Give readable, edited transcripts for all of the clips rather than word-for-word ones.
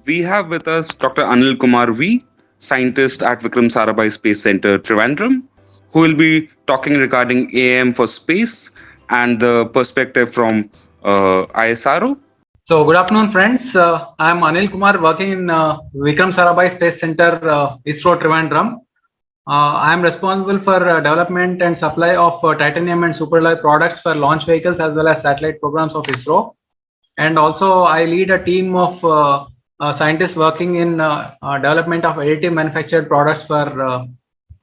We have with us Dr. Anil Kumar V, scientist at Vikram Sarabhai Space Center, Trivandrum, who will be talking regarding AM for space and the perspective from ISRO. Good afternoon, friends. I am Anil Kumar, working in Vikram Sarabhai Space Center, ISRO Trivandrum. I am responsible for development and supply of titanium and superalloy products for launch vehicles as well as satellite programs of ISRO. And also, I lead a team of scientists working in development of additive manufactured products for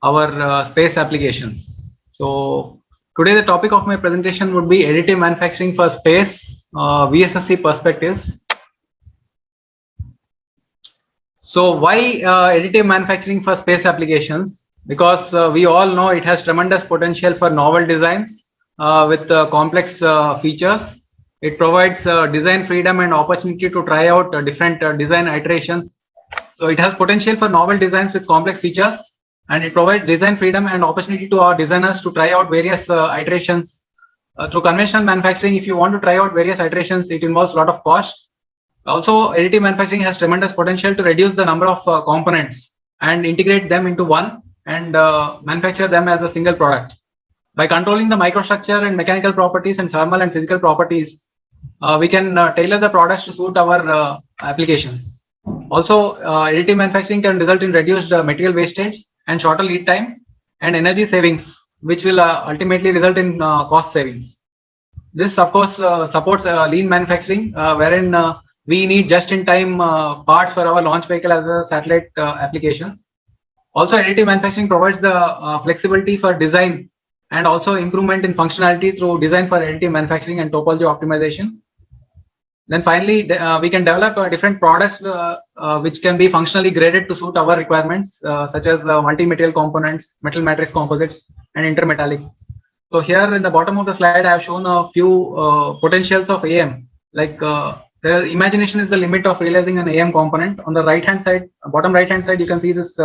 our space applications. So, today the topic of my presentation would be additive manufacturing for space, VSSC perspectives. So why additive manufacturing for space applications? Because we all know it has tremendous potential for novel designs with complex features. It provides design freedom and opportunity to try out different design iterations. So it has potential for novel designs with complex features, and it provides design freedom and opportunity to our designers to try out various iterations. Through conventional manufacturing, if you want to try out various iterations, it involves a lot of cost. Also, additive manufacturing has tremendous potential to reduce the number of components and integrate them into one and manufacture them as a single product. By controlling the microstructure and mechanical properties and thermal and physical properties, we can tailor the products to suit our applications. Also, additive manufacturing can result in reduced material wastage and shorter lead time and energy savings, which will ultimately result in cost savings. This, of course, supports lean manufacturing, wherein we need just-in-time parts for our launch vehicle as a satellite applications. Also, additive manufacturing provides the flexibility for design and also improvement in functionality through design for additive manufacturing and topology optimization. Then finally, we can develop different products which can be functionally graded to suit our requirements, such as multi-material components, metal matrix composites, and intermetallics. So here in the bottom of the slide, I have shown a few potentials of AM. Like the imagination is the limit of realizing an AM component. On the right-hand side, bottom right-hand side, you can see this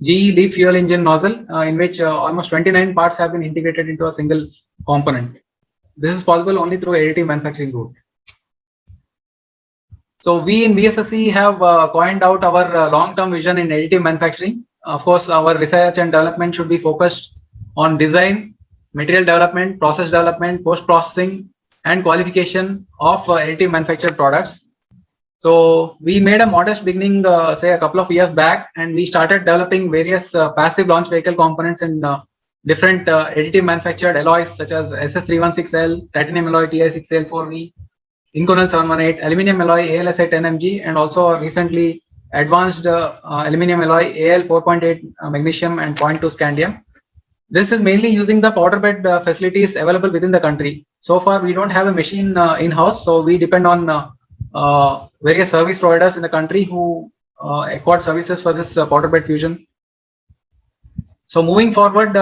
GE LEAP fuel engine nozzle, in which almost 29 parts have been integrated into a single component. This is possible only through additive manufacturing route. So we in VSSC have coined out our long-term vision in additive manufacturing. Of course, our research and development should be focused on design, material development, process development, post-processing, and qualification of additive manufactured products. So we made a modest beginning, say a couple of years back, and we started developing various passive launch vehicle components in different additive manufactured alloys such as SS316L, titanium alloy TI6L4V, Inconel 718, aluminium alloy ALSI 10mg, and also recently advanced aluminium alloy AL 4.8 magnesium and 0.2 scandium. This is mainly using the powder bed facilities available within the country. So far, we don't have a machine in-house, so we depend on various service providers in the country who acquire services for this powder bed fusion. So moving forward,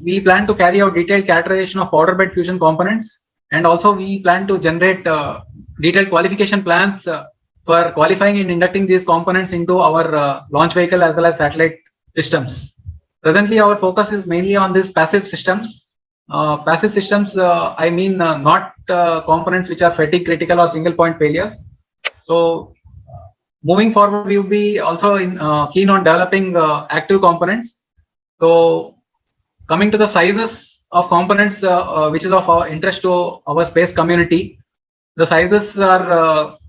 we plan to carry out detailed characterization of powder bed fusion components, and also we plan to generate detailed qualification plans for qualifying and inducting these components into our launch vehicle as well as satellite systems. Presently, our focus is mainly on these passive systems. Passive systems, I mean not components which are fatigue critical or single point failures. So moving forward, we will be also keen on developing active components. So coming to the sizes of components, which is of our interest to our space community, the sizes are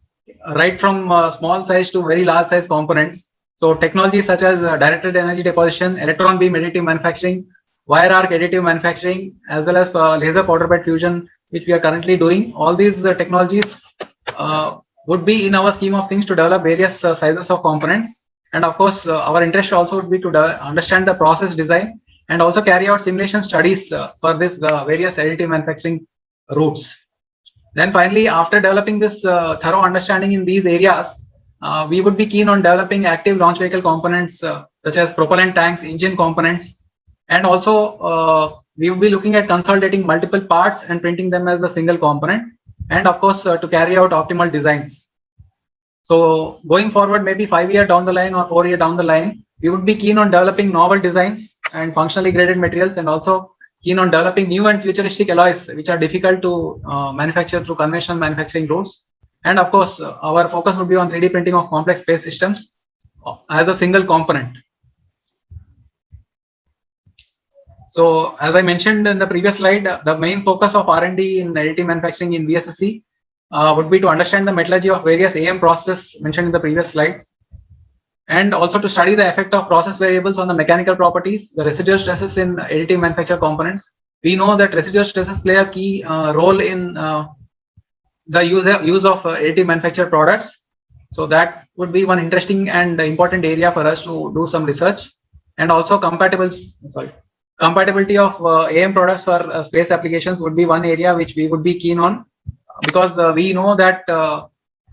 right from small size to very large size components. So technologies such as directed energy deposition, electron beam additive manufacturing, wire arc additive manufacturing, as well as laser powder bed fusion, which we are currently doing. All these technologies would be in our scheme of things to develop various sizes of components. And of course, our interest also would be to understand the process design and also carry out simulation studies for this various additive manufacturing routes. Then finally, after developing this thorough understanding in these areas, we would be keen on developing active launch vehicle components such as propellant tanks, engine components, and also we will be looking at consolidating multiple parts and printing them as a single component, and of course to carry out optimal designs. So going forward, maybe 5 years down the line or 4 years down the line, we would be keen on developing novel designs and functionally graded materials, and also keen on developing new and futuristic alloys which are difficult to manufacture through conventional manufacturing routes. And of course, our focus would be on 3D printing of complex space systems as a single component. So as I mentioned in the previous slide, the main focus of R&D in additive manufacturing in VSSC would be to understand the metallurgy of various AM processes mentioned in the previous slides, and also to study the effect of process variables on the mechanical properties, the residual stresses in additive manufactured components. We know that residual stresses play a key role in the use of additive manufactured products. So that would be one interesting and important area for us to do some research. And also compatibility of AM products for space applications would be one area which we would be keen on, because we know that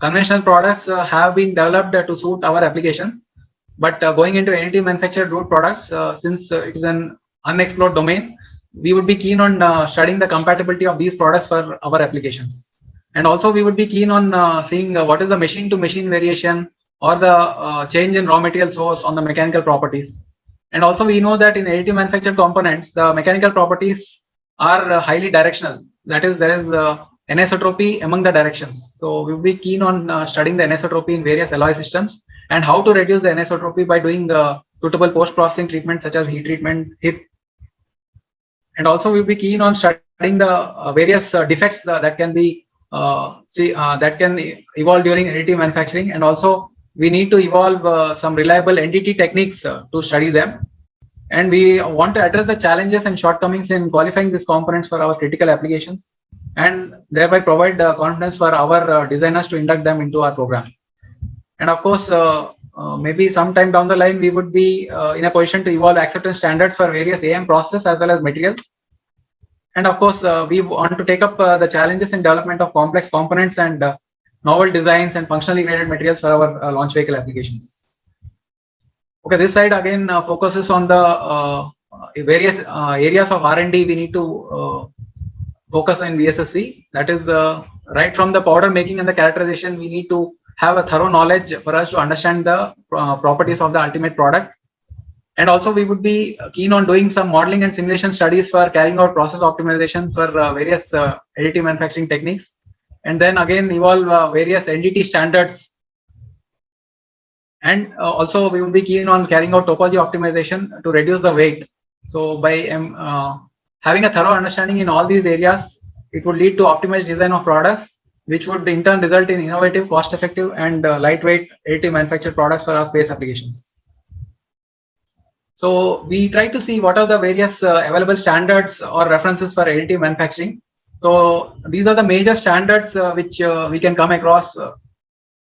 conventional products have been developed to suit our applications, but going into additive manufactured root products, since it is an unexplored domain, we would be keen on studying the compatibility of these products for our applications. And also we would be keen on seeing what is the machine to machine variation or the change in raw material source on the mechanical properties. And also we know that in additive manufactured components, the mechanical properties are highly directional. That is, there is anisotropy among the directions. So we will be keen on studying the anisotropy in various alloy systems and how to reduce the anisotropy by doing suitable post-processing treatments such as heat treatment, HIP. And also we will be keen on studying the various defects that can be that can evolve during additive manufacturing, and also we need to evolve some reliable NDT techniques to study them. And we want to address the challenges and shortcomings in qualifying these components for our critical applications, and thereby provide confidence for our designers to induct them into our program. And of course, maybe sometime down the line, we would be in a position to evolve acceptance standards for various AM processes as well as materials. And of course, we want to take up the challenges in development of complex components and novel designs and functionally graded materials for our launch vehicle applications. Okay, this side again focuses on the various areas of R&D we need to focus in VSSC. That is, right from the powder making and the characterization, we need to have a thorough knowledge for us to understand the properties of the ultimate product. And also we would be keen on doing some modeling and simulation studies for carrying out process optimization for various additive manufacturing techniques. And then again evolve various NDT standards. And also we would be keen on carrying out topology optimization to reduce the weight. So by having a thorough understanding in all these areas, it would lead to optimized design of products, which would in turn result in innovative, cost-effective, and lightweight additive manufactured products for our space applications. So we try to see what are the various available standards or references for additive manufacturing. So these are the major standards which we can come across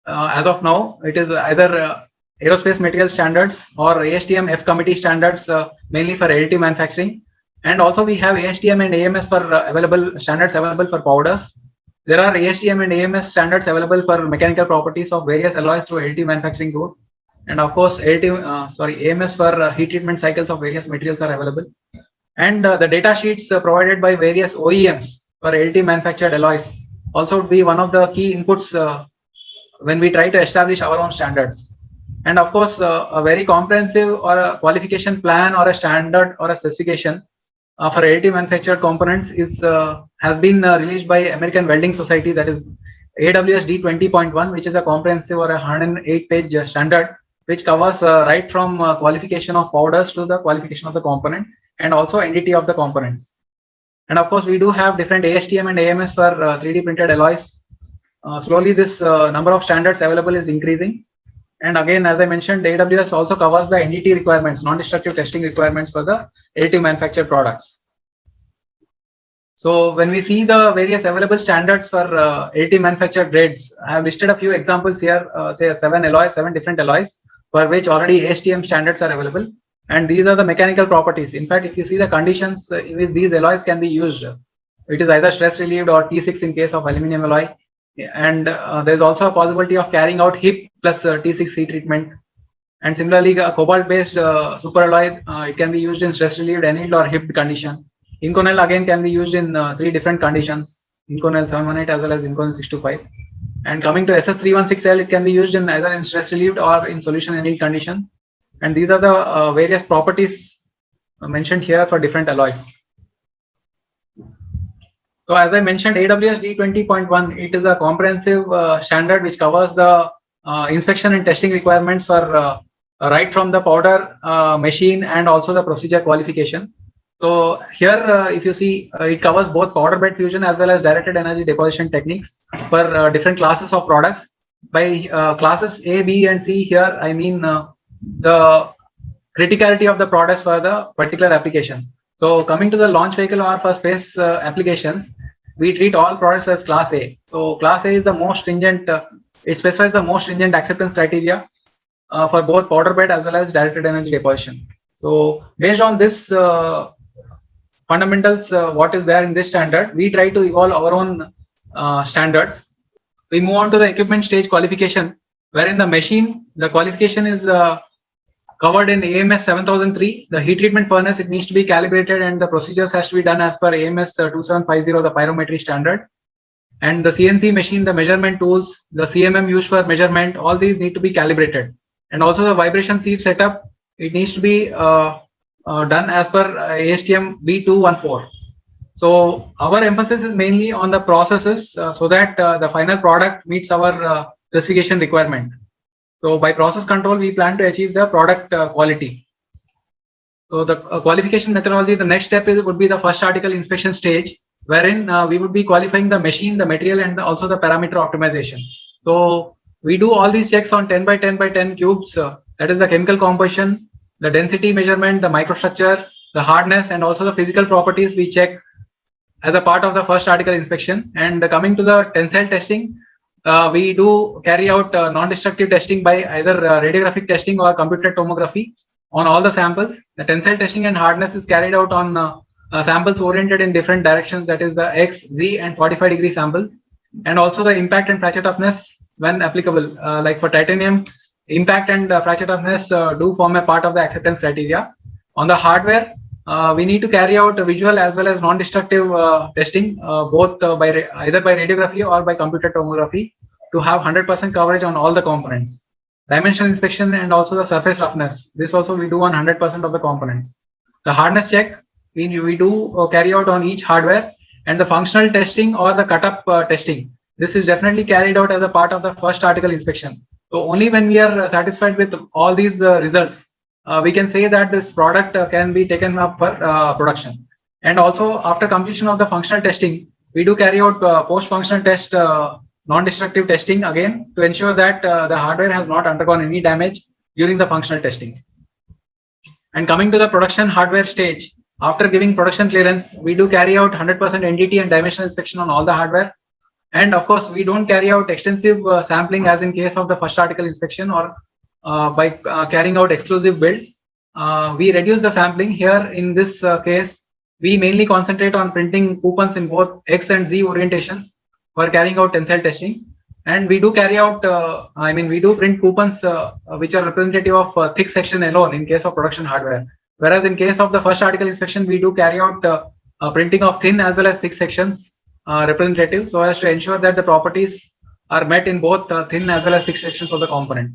as of now. It is either aerospace material standards or ASTM F committee standards, mainly for additive manufacturing. And also we have ASTM and AMS for standards available for powders. There are ASTM and AMS standards available for mechanical properties of various alloys through additive manufacturing route. And of course, AMS for heat treatment cycles of various materials are available. And the data sheets provided by various OEMs for additive manufactured alloys also would be one of the key inputs when we try to establish our own standards. And of course, a very comprehensive or a qualification plan or a standard or a specification for additive manufactured components has been released by American Welding Society, that is AWS D20.1, which is a comprehensive or a 108-page standard, which covers right from qualification of powders to the qualification of the component and also NDT of the components. And of course, we do have different ASTM and AMS for 3D printed alloys. Slowly, this number of standards available is increasing. And again, as I mentioned, AWS also covers the NDT requirements, non-destructive testing requirements for the additive manufactured products. So when we see the various available standards for additive manufactured grades, I have listed a few examples here, say 7 different alloys for which already ASTM standards are available. And these are the mechanical properties. In fact, if you see the conditions in which these alloys can be used, it is either stress relieved or T6 in case of aluminum alloy. And there's also a possibility of carrying out HIP plus T6 heat treatment. And similarly, a cobalt-based superalloy, it can be used in stress relieved, annealed, or HIP condition. Inconel again can be used in 3 different conditions, Inconel 718 as well as Inconel 625. And coming to SS316L, it can be used in either in stress relieved or in solution annealed condition. And these are the various properties mentioned here for different alloys. So as I mentioned, AWS D20.1, it is a comprehensive standard which covers the inspection and testing requirements for right from the powder machine and also the procedure qualification. So here, if you see, it covers both powder bed fusion as well as directed energy deposition techniques for different classes of products. By classes A, B, and C, here I mean the criticality of the products for the particular application. So coming to the launch vehicle or for space applications, we treat all products as class A. So class A is the most stringent, it specifies the most stringent acceptance criteria for both powder bed as well as directed energy deposition. So based on this fundamentals, what is there in this standard, we try to evolve our own standards. We move on to the equipment stage qualification, wherein the machine, the qualification is covered in AMS 7003. The heat treatment furnace, it needs to be calibrated and the procedures has to be done as per AMS 2750, the pyrometry standard. And the CNC machine, the measurement tools, the CMM used for measurement, all these need to be calibrated. And also the vibration sieve setup, it needs to be done as per ASTM B214. So our emphasis is mainly on the processes so that the final product meets our specification requirement. So by process control, we plan to achieve the product quality. So the qualification methodology, the next step would be the first article inspection stage, wherein we would be qualifying the machine, the material, and also the parameter optimization. So we do all these checks on 10 by 10 by 10 cubes. That is the chemical composition, the density measurement, the microstructure, the hardness, and also the physical properties we check as a part of the first article inspection. And coming to the tensile testing, we do carry out non-destructive testing by either radiographic testing or computed tomography on all the samples. The tensile testing and hardness is carried out on samples oriented in different directions, that is the X, Z, and 45-degree samples. And also the impact and fracture toughness when applicable. Like for titanium, impact and fracture toughness do form a part of the acceptance criteria. On the hardware, we need to carry out visual as well as non-destructive testing, both by either by radiography or by computed tomography, to have 100% coverage on all the components. Dimensional inspection and also the surface roughness, this also we do on 100% of the components. The hardness check, we do carry out on each hardware, and the functional testing or the cut-up testing, this is definitely carried out as a part of the first article inspection. So only when we are satisfied with all these results, we can say that this product can be taken up for production. And also after completion of the functional testing, we do carry out post-functional test, non-destructive testing again, to ensure that the hardware has not undergone any damage during the functional testing. And coming to the production hardware stage, after giving production clearance, we do carry out 100% NDT and dimensional inspection on all the hardware. And of course, we don't carry out extensive sampling as in case of the first article inspection, or by carrying out exclusive builds. We reduce the sampling. Here in this case, we mainly concentrate on printing coupons in both X and Z orientations for carrying out tensile testing. And we do carry out, we do print coupons which are representative of thick section alone in case of production hardware. Whereas in case of the first article inspection, we do carry out printing of thin as well as thick sections representative, so as to ensure that the properties are met in both thin as well as thick sections of the component.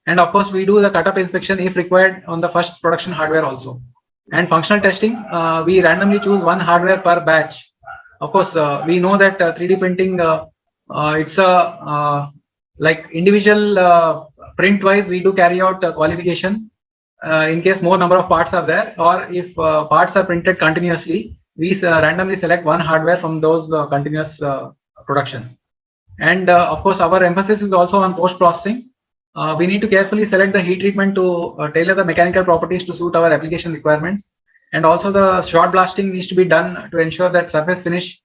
And of course, we do the cut-up inspection if required on the first production hardware also. And functional testing, we randomly choose one hardware per batch. Of course, we know that 3D printing, it's a like individual print wise, we do carry out qualification in case more number of parts are there, or if parts are printed continuously, we randomly select one hardware from those continuous production. And of course, our emphasis is also on post-processing. We need to carefully select the heat treatment to tailor the mechanical properties to suit our application requirements. And also the short blasting needs to be done to ensure that surface finish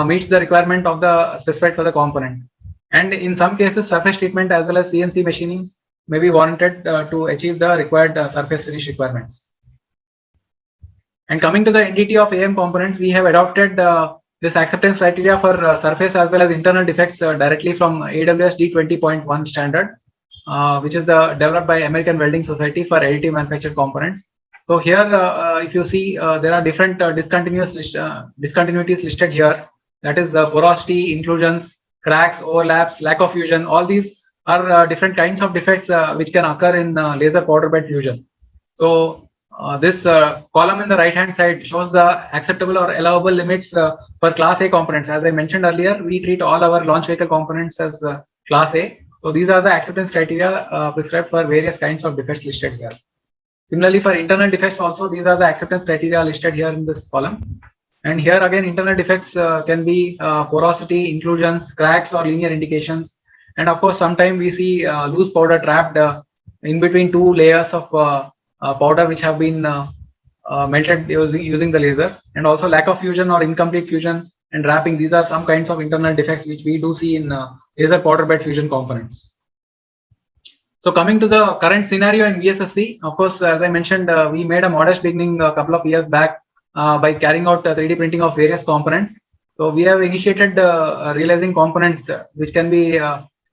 meets the requirement of the specified for the component. And in some cases, surface treatment as well as CNC machining may be warranted to achieve the required surface finish requirements. And coming to the NDT of AM components, we have adopted this acceptance criteria for surface as well as internal defects directly from AWS D20.1 standard, which is developed by American Welding Society for additive manufactured components. So here, if you see, there are different discontinuities listed here. That is porosity, inclusions, cracks, overlaps, lack of fusion. All these are different kinds of defects which can occur in laser powder bed fusion. So this column in the right hand side shows the acceptable or allowable limits for class A components. As I mentioned earlier, we treat all our launch vehicle components as class A. So these are the acceptance criteria prescribed for various kinds of defects listed here. Similarly, for internal defects also, these are the acceptance criteria listed here in this column. And here again, internal defects can be porosity, inclusions, cracks, or linear indications. And of course, sometimes we see loose powder trapped in between two layers of powder which have been melted using the laser. And also lack of fusion or incomplete fusion and wrapping. These are some kinds of internal defects which we do see in laser powder bed fusion components. So coming to the current scenario in VSSC, of course, as I mentioned, we made a modest beginning a couple of years back by carrying out 3D printing of various components. So we have initiated realizing components which can be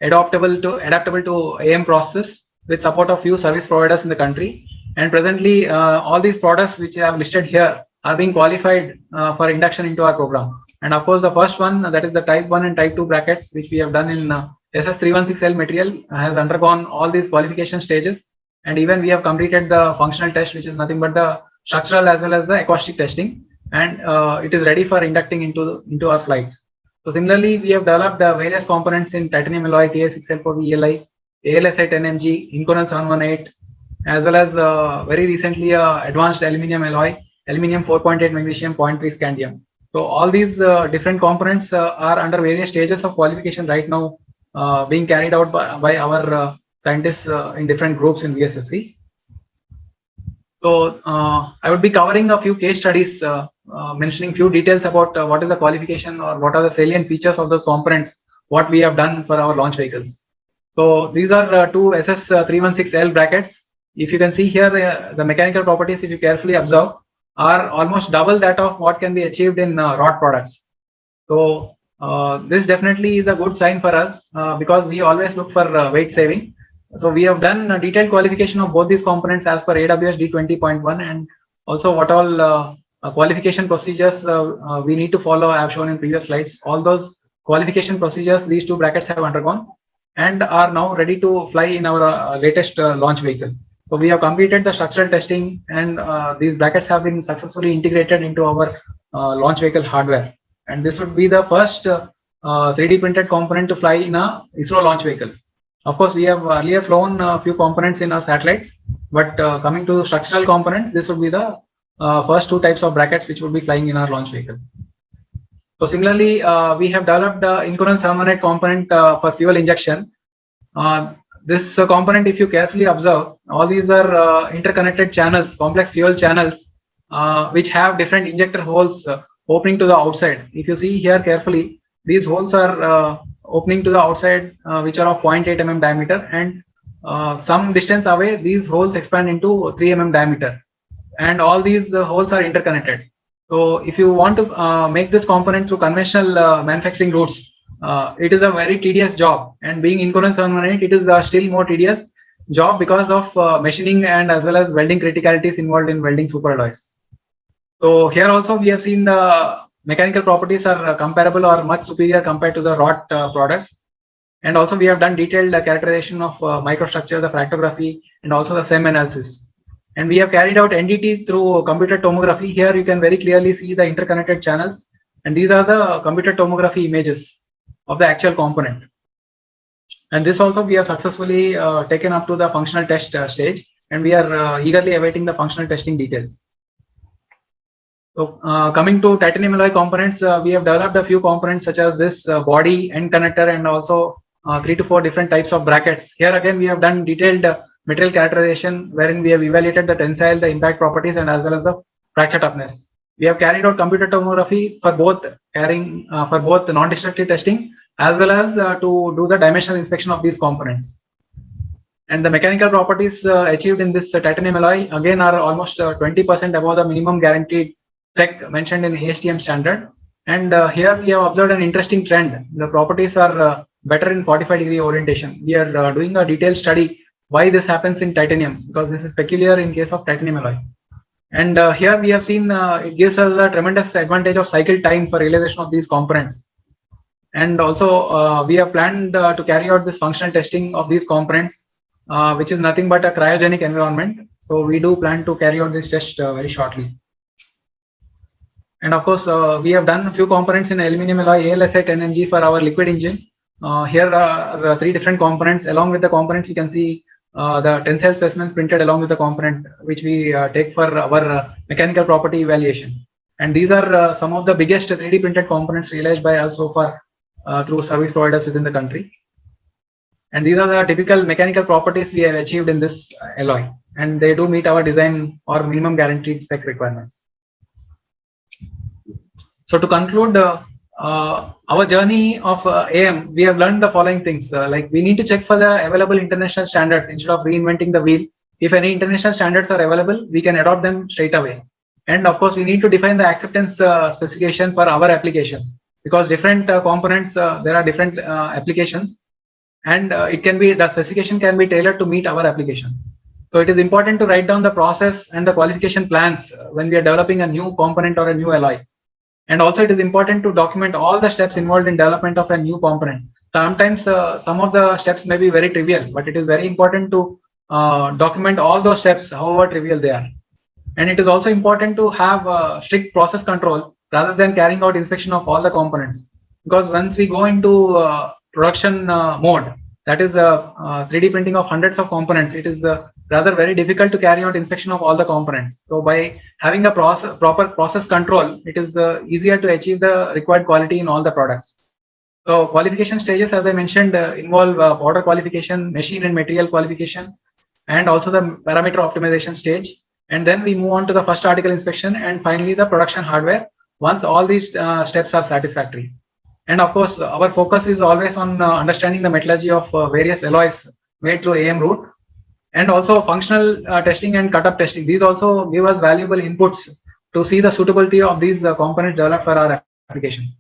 adaptable to AM process with support of few service providers in the country. And presently, all these products which I have listed here are being qualified for induction into our program. And of course, the first one, that is the type 1 and type 2 brackets, which we have done in SS316L material, has undergone all these qualification stages. And even we have completed the functional test, which is nothing but the structural as well as the acoustic testing. And it is ready for inducting into our flight. So similarly, we have developed various components in titanium alloy, TA6L4 ELI, ALSI 10mg, Inconel 718, as well as very recently advanced aluminium alloy, aluminium 4.8 magnesium 0.3 scandium. So all these different components are under various stages of qualification right now, being carried out by our scientists in different groups in VSSC. So I would be covering a few case studies, mentioning few details about what is the qualification or what are the salient features of those components, what we have done for our launch vehicles. So these are two SS316L brackets. If you can see here, the mechanical properties, if you carefully observe, are almost double that of what can be achieved in rod products. So this definitely is a good sign for us because we always look for weight saving. So we have done a detailed qualification of both these components as per AWS D20.1, and also what all qualification procedures we need to follow. I have shown in previous slides. All those qualification procedures these two brackets have undergone and are now ready to fly in our latest launch vehicle. So we have completed the structural testing, and these brackets have been successfully integrated into our launch vehicle hardware. And this would be the first 3D printed component to fly in a ISRO launch vehicle. Of course, we have earlier flown a few components in our satellites, but coming to structural components, this would be the first two types of brackets which would be flying in our launch vehicle. So similarly, we have developed the Inconel 718 component for fuel injection. This component, if you carefully observe, all these are interconnected channels, complex fuel channels, which have different injector holes opening to the outside. If you see here carefully, these holes are opening to the outside, which are of 0.8 mm diameter, and some distance away, these holes expand into 3 mm diameter, and all these holes are interconnected. So if you want to make this component through conventional manufacturing routes, it is a very tedious job, and being Inconel 718, it is still more tedious job because of machining and as well as welding criticalities involved in welding superalloys. So here also we have seen the mechanical properties are comparable or much superior compared to the rod products. And also we have done detailed characterization of microstructure, the fractography, and also the SEM analysis. And we have carried out NDT through computer tomography. Here you can very clearly see the interconnected channels, and these are the computer tomography images of the actual component. And this also we have successfully taken up to the functional test stage, and we are eagerly awaiting the functional testing details. So coming to titanium alloy components, we have developed a few components such as this body, end connector, and also 3 to 4 different types of brackets. Here again we have done detailed material characterization wherein we have evaluated the tensile, the impact properties, and as well as the fracture toughness. We have carried out computer tomography for both non-destructive testing as well as to do the dimensional inspection of these components. And the mechanical properties achieved in this titanium alloy again are almost 20% above the minimum guaranteed spec mentioned in ASTM standard. And here we have observed an interesting trend. The properties are better in 45-degree orientation. We are doing a detailed study why this happens in titanium, because this is peculiar in case of titanium alloy. And here we have seen it gives us a tremendous advantage of cycle time for realization of these components. And also we have planned to carry out this functional testing of these components, which is nothing but a cryogenic environment. So we do plan to carry out this test very shortly. And of course, we have done a few components in aluminum alloy ALSI 10mg for our liquid engine. Here are three different components. Along with the components, you can see the tensile specimens printed along with the component, which we take for our mechanical property evaluation. And these are some of the biggest 3D printed components realized by us so far through service providers within the country. And these are the typical mechanical properties we have achieved in this alloy, and they do meet our design or minimum guaranteed spec requirements. So to conclude our journey of AM, we have learned the following things. Like we need to check for the available international standards instead of reinventing the wheel. If any international standards are available, we can adopt them straight away. And of course, we need to define the acceptance specification for our application, because different components, there are different applications, and the specification can be tailored to meet our application. So it is important to write down the process and the qualification plans when we are developing a new component or a new alloy. And also it is important to document all the steps involved in development of a new component. Sometimes some of the steps may be very trivial, but it is very important to document all those steps, however trivial they are. And it is also important to have strict process control rather than carrying out inspection of all the components. Because once we go into production mode, that is 3D printing of hundreds of components, it is rather very difficult to carry out inspection of all the components. So by having a proper process control, it is easier to achieve the required quality in all the products. So qualification stages, as I mentioned, involve powder qualification, machine and material qualification, and also the parameter optimization stage. And then we move on to the first article inspection, and finally the production hardware, once all these steps are satisfactory. And of course, our focus is always on understanding the metallurgy of various alloys made through AM route, and also functional testing and cut-up testing. These also give us valuable inputs to see the suitability of these components developed for our applications.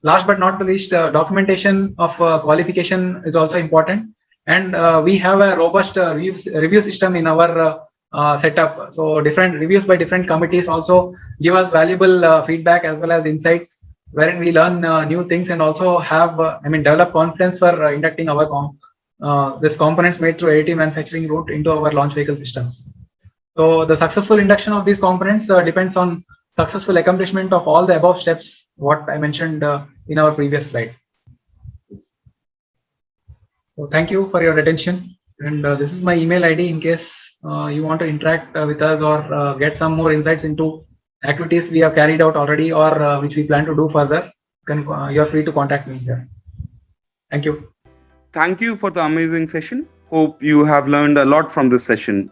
Last but not the least, documentation of qualification is also important, and we have a robust review system in our setup. So different reviews by different committees also give us valuable feedback as well as insights, wherein we learn new things and also have develop confidence for inducting our this components made through additive manufacturing route into our launch vehicle systems. So the successful induction of these components depends on successful accomplishment of all the above steps, what I mentioned in our previous slide. So thank you for your attention, and this is my email ID in case you want to interact with us or get some more insights into activities we have carried out already or which we plan to do further. You are free to contact me here. Thank you. Thank you for the amazing session. Hope you have learned a lot from this session.